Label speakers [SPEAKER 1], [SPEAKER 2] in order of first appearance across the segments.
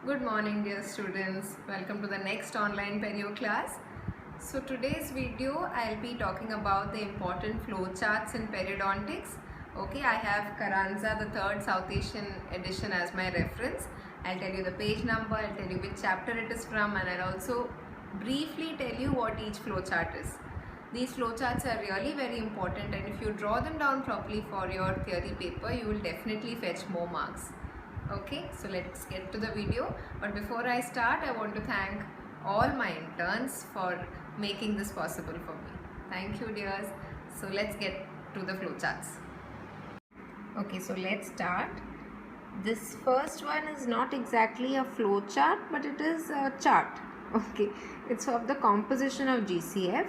[SPEAKER 1] Good morning dear students. Welcome to the next online perio class. So today's video I'll be talking about the important flowcharts in periodontics. Okay, I have Carranza the third South Asian edition as my reference. I'll tell you the page number, I'll tell you which chapter it is from, and I'll also briefly tell you what each flowchart is. These flowcharts are really very important, and if you draw them down properly for your theory paper, you will definitely fetch more marks. Okay, so let's get to the video. But before I start, I want to thank all my interns for making this possible for me. Thank you, dears. So let's get to the flowcharts. Okay, so let's start. This first one is not exactly a flowchart, but it is a chart. Okay, it's of the composition of GCF.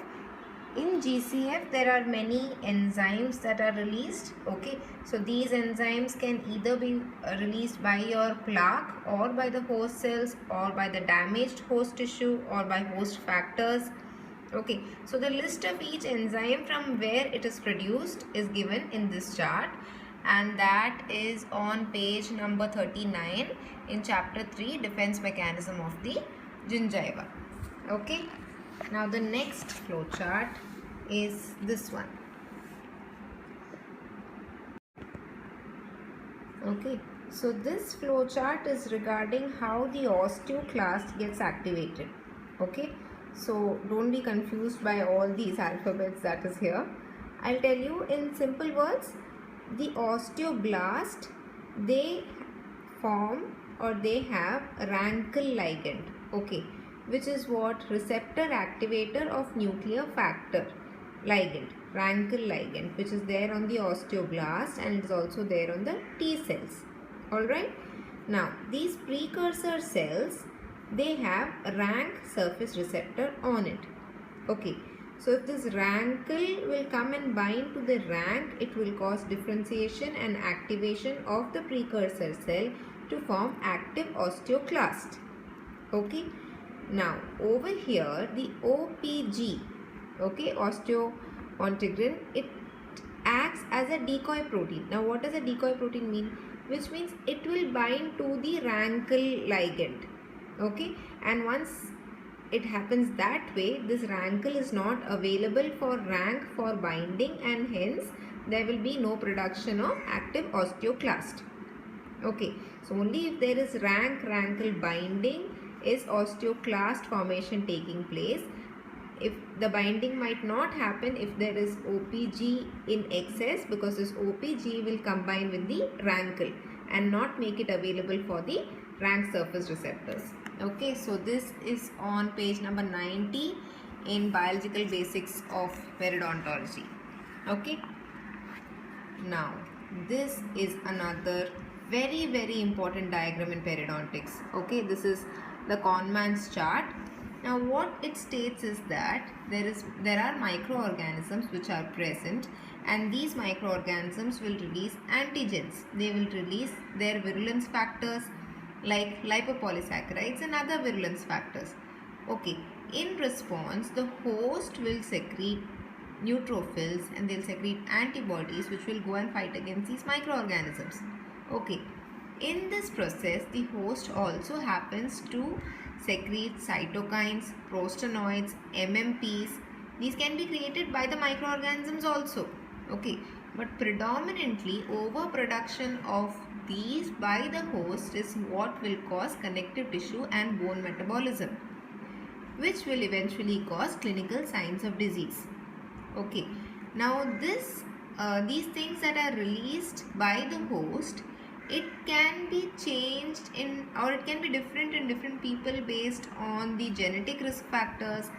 [SPEAKER 1] In GCF there are many enzymes that are released. Okay, so these enzymes can either be released by your plaque or by the host cells or by the damaged host tissue or by host factors. Okay, so the list of each enzyme from where it is produced is given in this chart, and that is on page number 39 in chapter 3, defense mechanism of the gingiva. Okay, now the next flowchart is this one. Okay, so this flowchart is regarding how the osteoclast gets activated. Okay, so don't be confused by all these alphabets that is here. I'll tell you in simple words. The osteoblast, they form or they have Rankel ligand. Okay, which is what? Receptor activator of nuclear factor ligand, Rankel ligand, which is there on the osteoblast and it is also there on the T cells. Alright, now these precursor cells, they have rank surface receptor on it. Okay, so if this Rankel will come and bind to the rank, it will cause differentiation and activation of the precursor cell to form active osteoclast. Okay, now over here the OPG, okay, osteointegrin, it acts as a decoy protein. Now what does a decoy protein mean? Which means it will bind to the Rankel ligand. Okay, and once it happens that way, this Rankel is not available for rank for binding, and hence there will be no production of active osteoclast. Okay, so only if there is Rankel binding is osteoclast formation taking place. If the binding might not happen if there is OPG in excess, because this OPG will combine with the Rankel and not make it available for the rank surface receptors. Okay, so this is on page number 90 in biological basics of periodontology. Okay, now this is another very important diagram in periodontics. Okay, this is the Conman's chart. Now what it states is that there are microorganisms which are present, and these microorganisms will release antigens. They will release their virulence factors like lipopolysaccharides and other virulence factors. Okay, in response the host will secrete neutrophils and they'll secrete antibodies which will go and fight against these microorganisms. Okay, in this process the host also happens to secrete cytokines, prostanoids, MMPs. These can be created by the microorganisms also. Okay, but predominantly overproduction of these by the host is what will cause connective tissue and bone metabolism, which will eventually cause clinical signs of disease. Okay, now these things that are released by the host, it can be changed in, or it can be different in different people based on the genetic risk factors,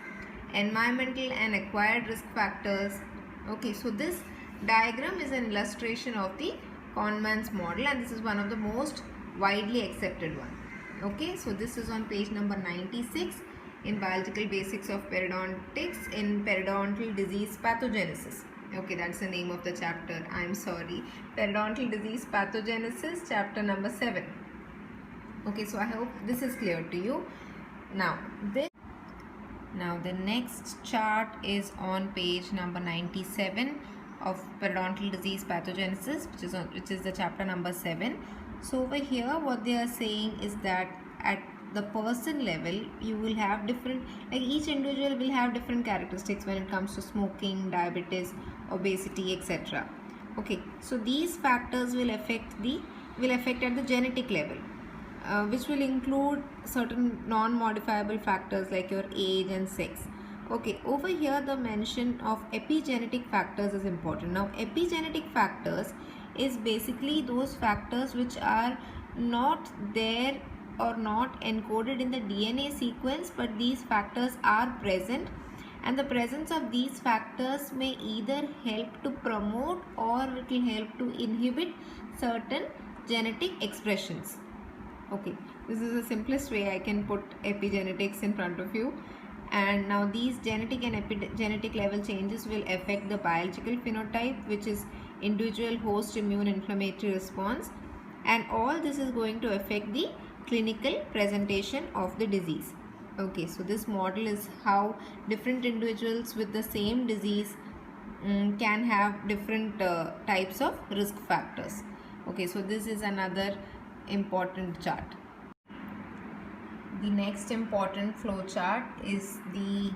[SPEAKER 1] environmental and acquired risk factors. Okay, so this diagram is an illustration of the Conman's model, and this is one of the most widely accepted one. Okay, so this is on page number 96 in biological basics of periodontics in periodontal disease pathogenesis. Okay, that's the name of the chapter. I'm sorry. Periodontal disease pathogenesis, chapter number 7. Okay, so I hope this is clear to you. Now the next chart is on page number 97 of periodontal disease pathogenesis, which is the chapter number 7. So over here what they are saying is that at the person level, you will have different, like each individual will have different characteristics when it comes to smoking, diabetes, obesity, etc. Okay, so these factors will affect at the genetic level, which will include certain non-modifiable factors like your age and sex. Okay, over here the mention of epigenetic factors is important. Now, epigenetic factors is basically those factors which are not there or not encoded in the DNA sequence, but these factors are present, and the presence of these factors may either help to promote or it will help to inhibit certain genetic expressions. Okay, this is the simplest way I can put epigenetics in front of you. And now these genetic and epigenetic level changes will affect the biological phenotype, which is individual host immune inflammatory response, and all this is going to affect the clinical presentation of the disease. Okay, so this model is how different individuals with the same disease can have different types of risk factors. Okay, so this is another important chart. The next important flow chart is the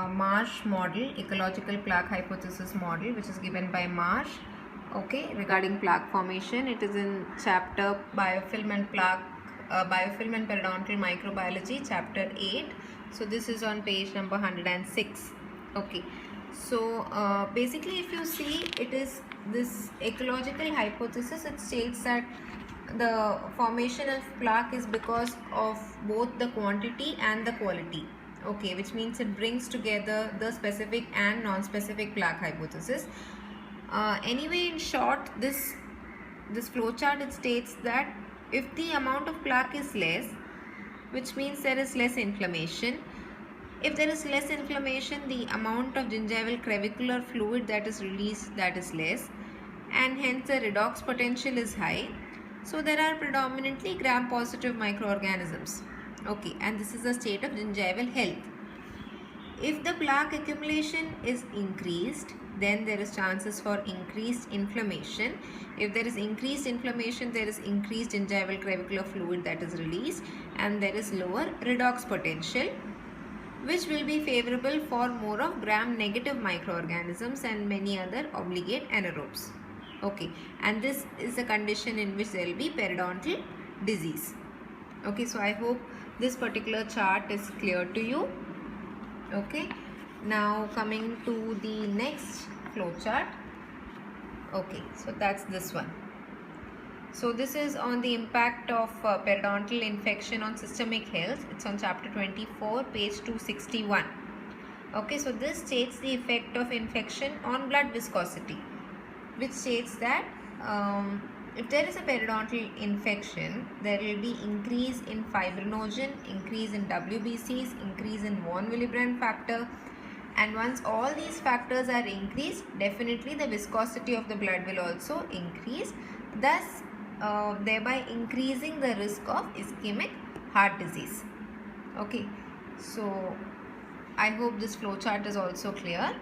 [SPEAKER 1] Marsh model, ecological plaque hypothesis model, which is given by Marsh. Okay, regarding plaque formation, it is in chapter biofilm and plaque, biofilm and periodontal microbiology, chapter 8. So this is on page number 106. Okay, so basically if you see, it is this ecological hypothesis. It states that the formation of plaque is because of both the quantity and the quality. Okay, which means it brings together the specific and non-specific plaque hypothesis. Anyway, in short, this flowchart, it states that if the amount of plaque is less, which means there is less inflammation. If there is less inflammation, the amount of gingival crevicular fluid that is released, that is less, and hence the redox potential is high. So there are predominantly gram-positive microorganisms. Okay, and this is the state of gingival health. If the plaque accumulation is increased, then there is chances for increased inflammation. If there is increased inflammation, there is increased gingival crevicular fluid that is released, and there is lower redox potential, which will be favorable for more of gram-negative microorganisms and many other obligate anaerobes. Okay, and this is a condition in which there will be periodontal disease. Okay, so I hope this particular chart is clear to you. Okay, now coming to the next flow chart. Okay, so that's this one. So this is on the impact of periodontal infection on systemic health. It's on chapter 24, page 261. Okay, so this states the effect of infection on blood viscosity, which states that if there is a periodontal infection, there will be increase in fibrinogen, increase in WBCs, increase in von Willebrand factor, and once all these factors are increased, definitely the viscosity of the blood will also increase, thus thereby increasing the risk of ischemic heart disease. Okay, so I hope this flowchart is also clear.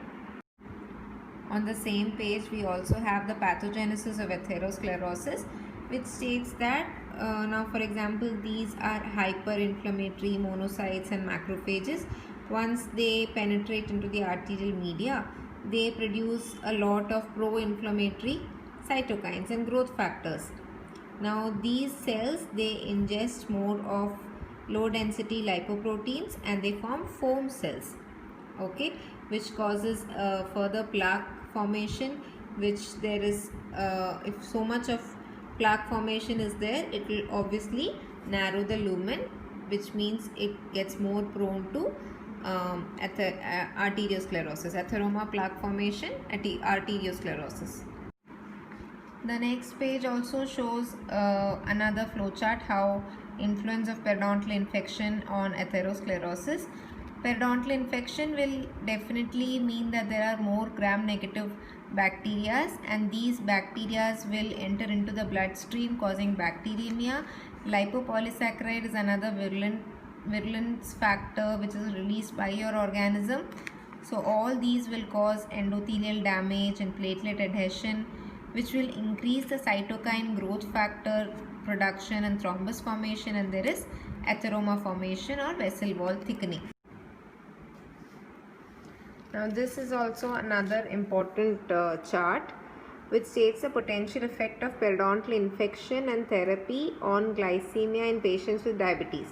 [SPEAKER 1] On the same page, we also have the pathogenesis of atherosclerosis, which states that now, for example, these are hyperinflammatory monocytes and macrophages. Once they penetrate into the arterial media, they produce a lot of pro-inflammatory cytokines and growth factors. Now, these cells, they ingest more of low density lipoproteins and they form foam cells. Okay, which causes further plaque formation, which there is if so much of plaque formation is there, it will obviously narrow the lumen, which means it gets more prone to arteriosclerosis, atheroma plaque formation, arteriosclerosis. The next page also shows another flowchart, how influence of periodontal infection on atherosclerosis. Periodontal infection will definitely mean that there are more gram-negative bacteria, and these bacteria will enter into the bloodstream causing bacteremia. Lipopolysaccharide is another virulence factor which is released by your organism. So all these will cause endothelial damage and platelet adhesion, which will increase the cytokine growth factor production and thrombus formation, and there is atheroma formation or vessel wall thickening. Now this is also another important chart which states the potential effect of periodontal infection and therapy on glycemia in patients with diabetes.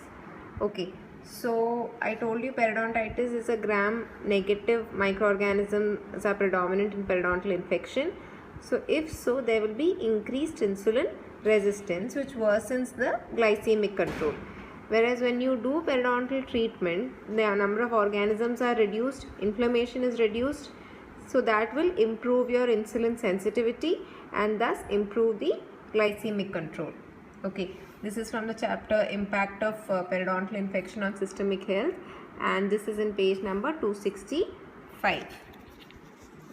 [SPEAKER 1] Okay, so I told you periodontitis is a gram-negative microorganisms are predominant in periodontal infection. So if so, there will be increased insulin resistance which worsens the glycemic control. Whereas when you do periodontal treatment, the number of organisms are reduced, inflammation is reduced, so that will improve your insulin sensitivity and thus improve the glycemic control. Okay, this is from the chapter Impact of Periodontal Infection on Systemic Health, and this is in page number 265.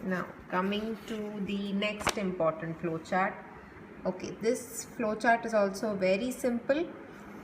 [SPEAKER 1] Now coming to the next important flowchart. Okay, this flowchart is also very simple.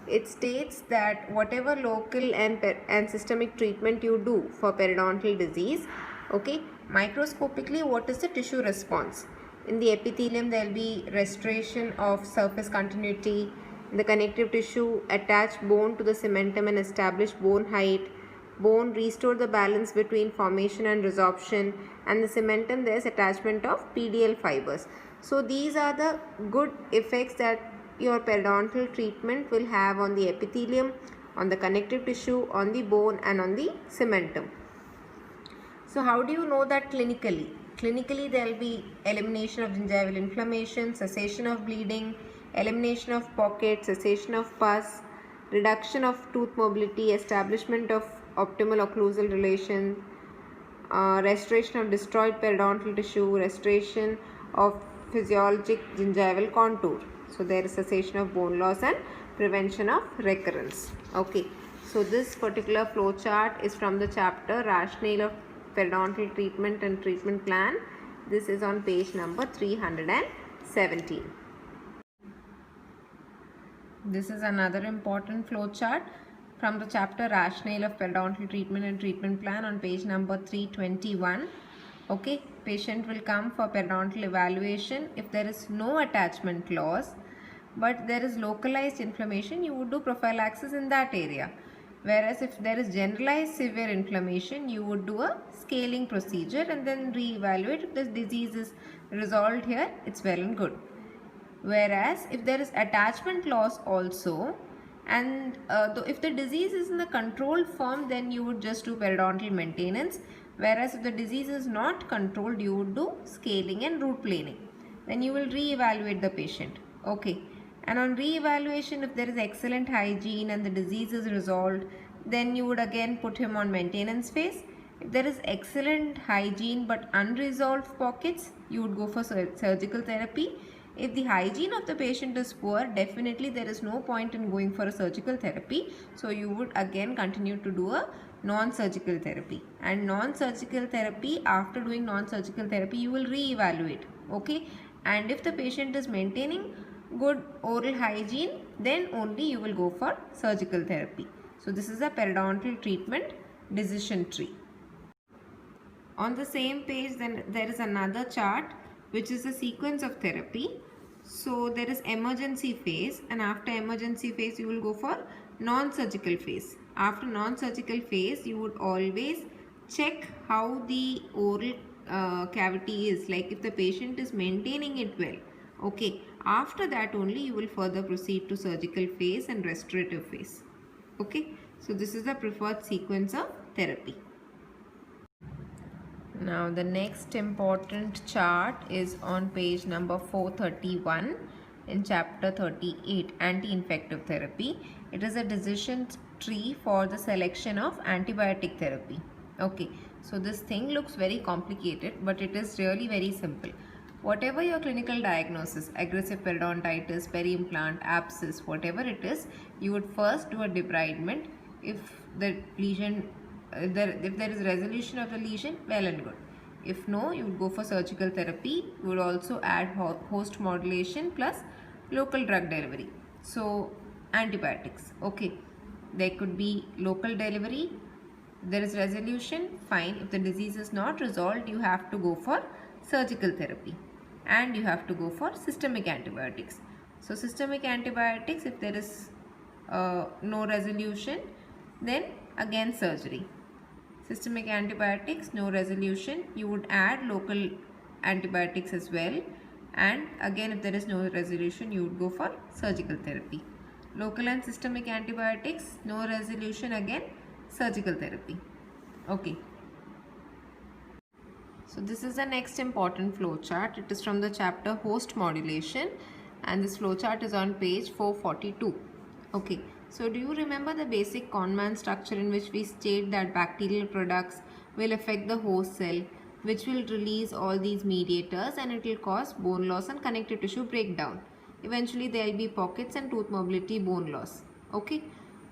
[SPEAKER 1] It states that whatever local and systemic treatment you do for periodontal disease, okay, microscopically what is the tissue response? In the epithelium there will be restoration of surface continuity. In the connective tissue, attach bone to the cementum and establish bone height. Bone restore the balance between formation and resorption, and the cementum there is attachment of PDL fibers. So these are the good effects that your periodontal treatment will have on the epithelium, on the connective tissue, on the bone and on the cementum. So how do you know that clinically? Clinically there will be elimination of gingival inflammation, cessation of bleeding, elimination of pockets, cessation of pus, reduction of tooth mobility, establishment of optimal occlusal relation, restoration of destroyed periodontal tissue, restoration of physiologic gingival contour. So there is cessation of bone loss and prevention of recurrence. Okay, so this particular flow chart is from the chapter Rationale of Periodontal Treatment and Treatment Plan. This is on page number 317. This is another important flow chart from the chapter Rationale of Periodontal Treatment and Treatment Plan on page number 321. Okay, patient will come for periodontal evaluation. If there is no attachment loss but there is localized inflammation, you would do prophylaxis in that area. Whereas if there is generalized severe inflammation, you would do a scaling procedure and then re-evaluate. If the disease is resolved here, it's well and good. Whereas if there is attachment loss also, and if the disease is in the controlled form, then you would just do periodontal maintenance. Whereas if the disease is not controlled, you would do scaling and root planing. Then you will re-evaluate the patient. Okay. And on re-evaluation, if there is excellent hygiene and the disease is resolved, then you would again put him on maintenance phase. If there is excellent hygiene but unresolved pockets, you would go for surgical therapy. If the hygiene of the patient is poor, definitely there is no point in going for a surgical therapy. So you would again continue to do a non-surgical therapy. And non-surgical therapy, after doing non-surgical therapy, you will re-evaluate. Okay. And if the patient is maintaining good oral hygiene, then only you will go for surgical therapy. So this is a periodontal treatment decision tree. On the same page, then there is another chart which is the sequence of therapy. So there is emergency phase, and after emergency phase you will go for non-surgical phase. After non-surgical phase, you would always check how the oral cavity is, like if the patient is maintaining it well. Okay, after that only you will further proceed to surgical phase and restorative phase. Okay, so this is the preferred sequence of therapy. Now the next important chart is on page number 431 in chapter 38, anti-infective therapy. It is a decision tree for the selection of antibiotic therapy. Okay, so this thing looks very complicated, but it is really very simple. Whatever your clinical diagnosis, aggressive periodontitis, peri-implant, abscess, whatever it is, you would first do a debridement. If the lesion, if there is resolution of the lesion, well and good. If no, you would go for surgical therapy. You would also add host modulation plus local drug delivery. So antibiotics. Okay, there could be local delivery. There is resolution, fine. If the disease is not resolved, you have to go for surgical therapy. And you have to go for systemic antibiotics. So systemic antibiotics, if there is no resolution, then again surgery. Systemic antibiotics, no resolution, you would add local antibiotics as well, and again if there is no resolution, you would go for surgical therapy. Local and systemic antibiotics, no resolution, again surgical therapy. Okay. So this is the next important flow chart. It is from the chapter host modulation, and this flow chart is on page 442. Okay. So do you remember the basic Kahneman structure in which we state that bacterial products will affect the host cell, which will release all these mediators, and it will cause bone loss and connective tissue breakdown. Eventually there will be pockets and tooth mobility, bone loss. Okay.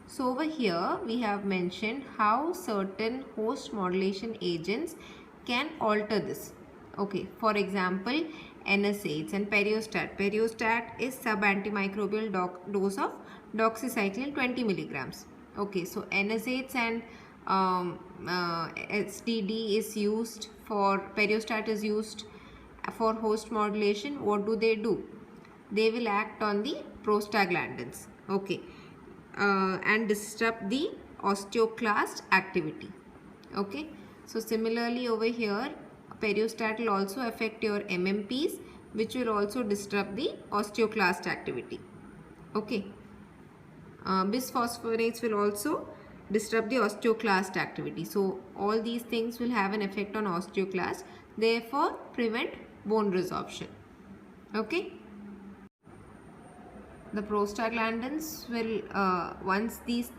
[SPEAKER 1] So over here we have mentioned how certain host modulation agents can alter this. Okay, for example, NSAIDs and Periostat. Periostat is sub-antimicrobial dose of doxycycline 20 milligrams. Okay, so NSAIDs and STD is used for, Periostat is used for host modulation. What do? They will act on the prostaglandins. Okay, and disrupt the osteoclast activity. Okay. So similarly over here, Periostat will also affect your MMPs, which will also disrupt the osteoclast activity. Okay. Bisphosphonates will also disrupt the osteoclast activity. So all these things will have an effect on osteoclast, therefore prevent bone resorption. Okay. The prostaglandins will, once these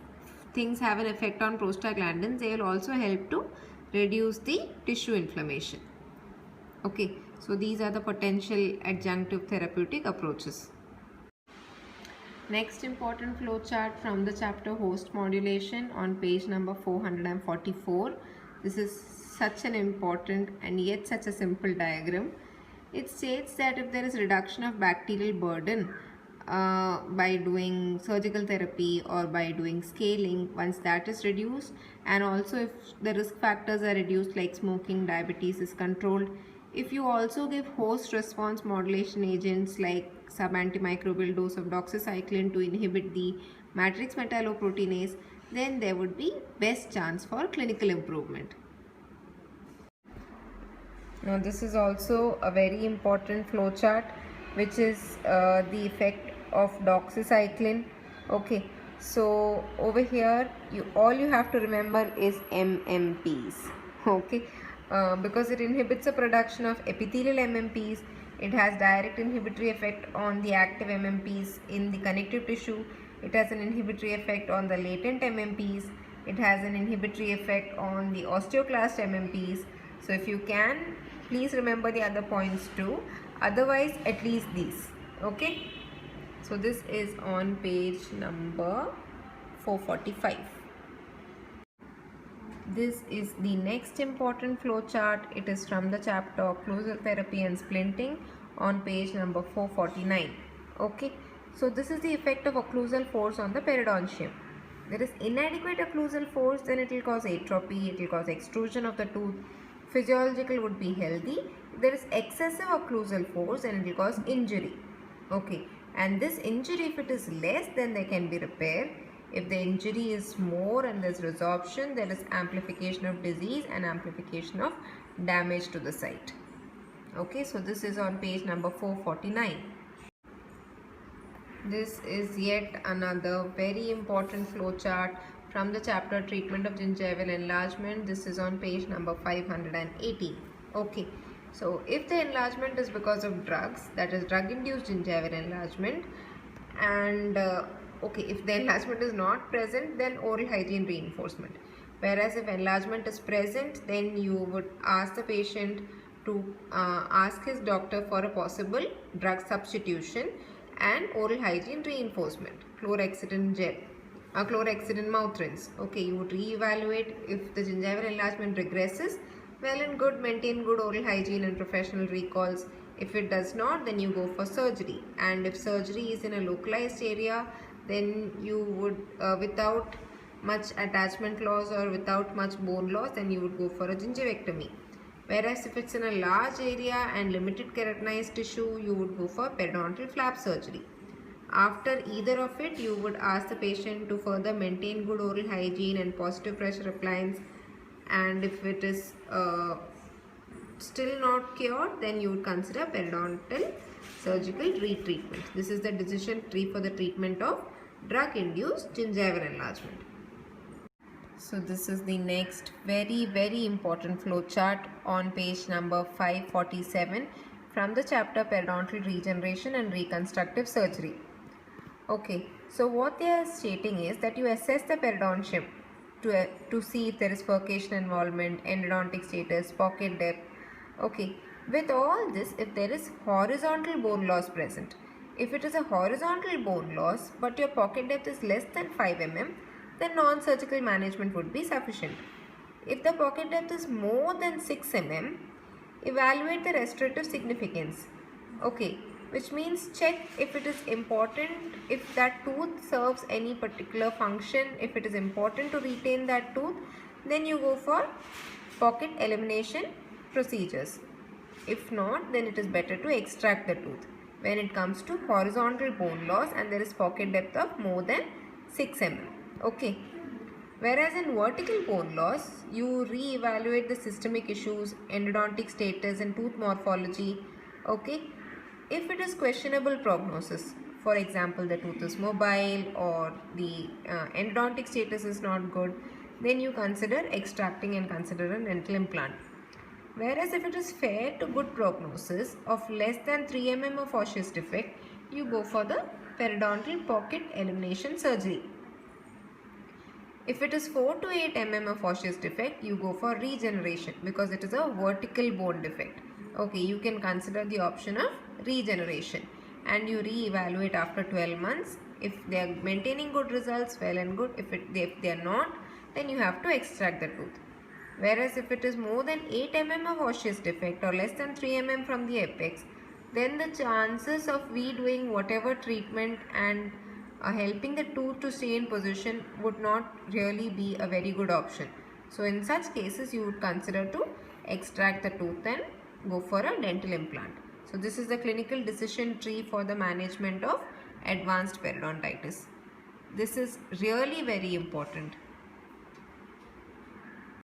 [SPEAKER 1] things have an effect on prostaglandins, they will also help to reduce the tissue inflammation. Okay, so these are the potential adjunctive therapeutic approaches. Next important flow chart from the chapter host modulation on page number 444. This is such an important and yet such a simple diagram. It states that if there is reduction of bacterial burden by doing surgical therapy or by doing scaling, once that is reduced, and also if the risk factors are reduced like smoking, diabetes is controlled, if you also give host response modulation agents like sub-antimicrobial dose of doxycycline to inhibit the matrix metalloproteinase, then there would be best chance for clinical improvement. Now this is also a very important flow chart, which is the effect of doxycycline. Okay, so over here all you have to remember is MMPs. Okay, because it inhibits the production of epithelial MMPs, it has direct inhibitory effect on the active MMPs in the connective tissue, it has an inhibitory effect on the latent MMPs, it has an inhibitory effect on the osteoclast MMPs. So if you can, please remember the other points too, otherwise at least these. Okay, so this is on page number 445. This is the next important flow chart. It is from the chapter occlusal therapy and splinting on page number 449. Okay, so this is the effect of occlusal force on the periodontium. There is inadequate occlusal force, then it will cause atrophy, it will cause extrusion of the tooth. Physiological would be healthy. If there is excessive occlusal force, then it will cause injury. Okay, and this injury, if it is less, then there can be repair. If the injury is more and there is resorption, there is amplification of disease and amplification of damage to the site. Okay, so this is on page number 449. This is yet another very important flow chart from the chapter treatment of gingival enlargement. This is on page number 580. Okay, so if the enlargement is because of drugs, that is drug induced gingival enlargement, and okay, if the enlargement is not present, then oral hygiene reinforcement. Whereas if enlargement is present, then you would ask the patient to ask his doctor for a possible drug substitution and oral hygiene reinforcement, chlorhexidine gel, chlorhexidine mouth rinse. Okay, you would re-evaluate. If the gingival enlargement regresses, well and good, maintain good oral hygiene and professional recalls. If it does not, then you go for surgery, and if surgery is in a localized area, then you would without much attachment loss or without much bone loss, then you would go for a gingivectomy. Whereas if it's in a large area and limited keratinized tissue, you would go for periodontal flap surgery. After either of it, you would ask the patient to further maintain good oral hygiene and positive pressure appliance, and if it is still not cured, then you would consider periodontal surgical retreatment. This is the decision tree for the treatment of drug-induced gingival enlargement. So this is the next very important flow chart on page number 547 from the chapter Periodontal Regeneration and Reconstructive Surgery. Okay, so what they are stating is that you assess the periodontium to see if there is furcation involvement, endodontic status, pocket depth. Okay, with all this, if there is horizontal bone loss present, if it is a horizontal bone loss but your pocket depth is less than 5 mm, then non-surgical management would be sufficient. If the pocket depth is more than 6 mm, evaluate the restorative significance. Okay, which means check if it is important, if that tooth serves any particular function, if it is important to retain that tooth, then you go for pocket elimination procedures. If not, then it is better to extract the tooth when it comes to horizontal bone loss and there is pocket depth of more than 6 mm. Okay. Whereas in vertical bone loss, you re-evaluate the systemic issues, endodontic status and tooth morphology. Okay. If it is questionable prognosis, for example, the tooth is mobile or the endodontic status is not good, then you consider extracting and consider a dental implant. Whereas if it is fair to good prognosis of less than 3 mm of osseous defect, you go for the periodontal pocket elimination surgery. If it is 4 to 8 mm of osseous defect, you go for regeneration because it is a vertical bone defect. Okay, you can consider the option of regeneration and you re-evaluate after 12 months. If they are maintaining good results, well and good. If they are not, then you have to extract the tooth. Whereas if it is more than 8 mm of osseous defect or less than 3 mm from the apex, then the chances of we doing whatever treatment and helping the tooth to stay in position would not really be a very good option. So in such cases, you would consider to extract the tooth and go for a dental implant. So this is the clinical decision tree for the management of advanced periodontitis. This is really very important.